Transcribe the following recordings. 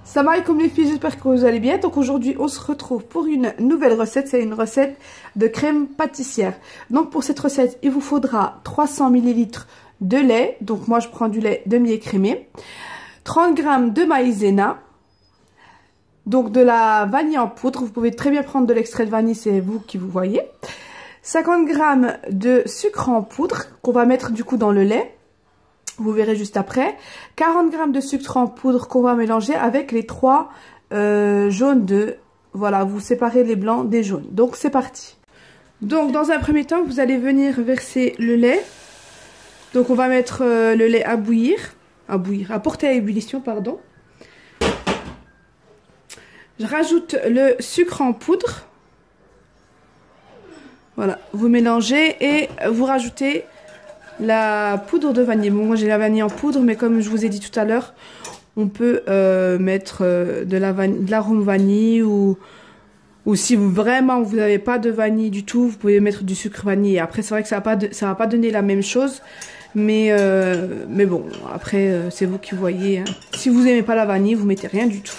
Salam alaikum les filles, j'espère que vous allez bien. Donc aujourd'hui on se retrouve pour une nouvelle recette, c'est une recette de crème pâtissière. Donc pour cette recette il vous faudra 300 ml de lait, donc moi je prends du lait demi-écrémé, 30 g de maïzena, donc de la vanille en poudre, vous pouvez très bien prendre de l'extrait de vanille, c'est vous qui vous voyez, 50 g de sucre en poudre qu'on va mettre du coup dans le lait. Vous verrez juste après. 40 g de sucre en poudre qu'on va mélanger avec les 3 jaunes d'œufs. Voilà, vous séparez les blancs des jaunes. Donc c'est parti. Donc dans un premier temps, vous allez venir verser le lait. Donc on va mettre le lait à bouillir. À porter à ébullition, pardon. Je rajoute le sucre en poudre. Voilà, vous mélangez et vous rajoutez la poudre de vanille. Bon, moi j'ai la vanille en poudre, mais comme je vous ai dit tout à l'heure, on peut mettre de l'arôme vanille ou si vous n'avez pas de vanille du tout, vous pouvez mettre du sucre vanille. Après c'est vrai que ça va pas donner la même chose, mais bon, après c'est vous qui voyez, hein. Si vous n'aimez pas la vanille, vous mettez rien du tout.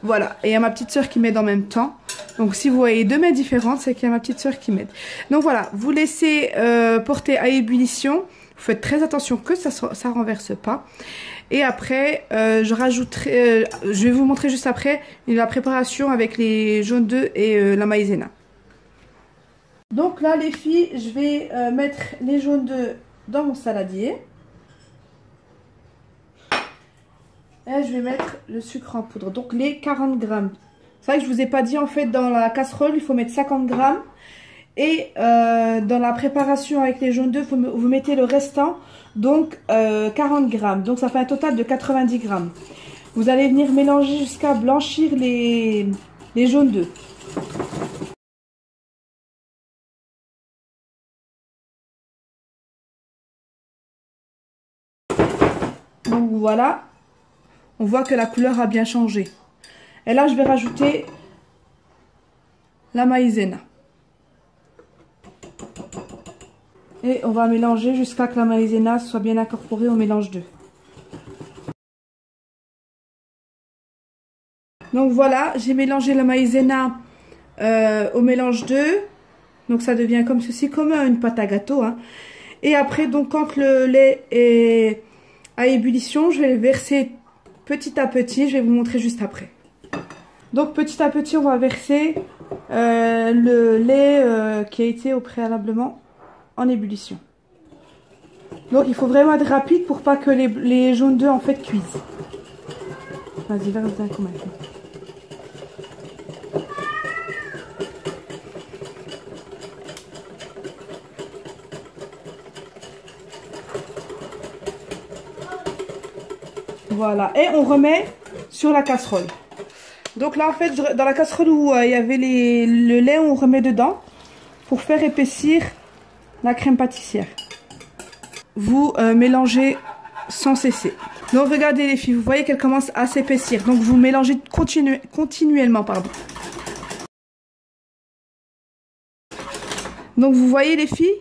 Voilà, et il y a ma petite soeur qui m'aide en même temps. Donc si vous voyez deux mains différentes, c'est qu'il y a ma petite soeur qui m'aide. Donc voilà, vous laissez porter à ébullition. Vous faites très attention que ça renverse pas. Et après, je vais vous montrer juste après la préparation avec les jaunes d'œufs et la maïzena. Donc là les filles, je vais mettre les jaunes d'œufs dans mon saladier. Et je vais mettre le sucre en poudre, donc les 40 g. C'est vrai que je vous ai pas dit, en fait, dans la casserole, il faut mettre 50 g. Et dans la préparation avec les jaunes d'œufs, vous mettez le restant, donc 40 g. Donc ça fait un total de 90 g. Vous allez venir mélanger jusqu'à blanchir les jaunes d'œufs. Donc voilà. On voit que la couleur a bien changé. Et là, je vais rajouter la maïzena. Et on va mélanger jusqu'à que la maïzena soit bien incorporée au mélange d'œufs. Donc voilà, j'ai mélangé la maïzena au mélange d'œufs. Donc ça devient comme ceci, comme une pâte à gâteau, hein. Et après, donc quand le lait est à ébullition, je vais le verser petit à petit, je vais vous montrer juste après. Donc petit à petit, on va verser le lait qui a été au préalablement en ébullition. Donc il faut vraiment être rapide pour pas que les jaunes d'œufs en fait cuisent. Vas-y, verse d'un coup maintenant. Voilà, et on remet sur la casserole. Donc là, en fait, dans la casserole où il y avait le lait, on remet dedans pour faire épaissir la crème pâtissière. Vous mélangez sans cesser. Donc regardez les filles, vous voyez qu'elle commence à s'épaissir. Donc vous mélangez continuellement, pardon. Donc vous voyez les filles,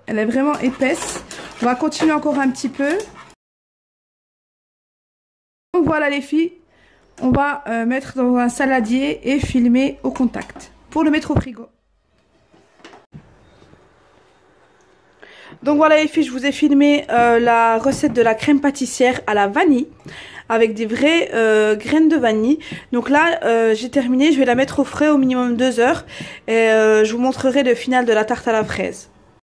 elle est vraiment épaisse. On va continuer encore un petit peu. Donc voilà les filles, on va mettre dans un saladier et filmer au contact pour le mettre au frigo. Donc voilà les filles, je vous ai filmé la recette de la crème pâtissière à la vanille avec des vraies graines de vanille. Donc là j'ai terminé, je vais la mettre au frais au minimum 2 heures et je vous montrerai le final de la tarte à la fraise.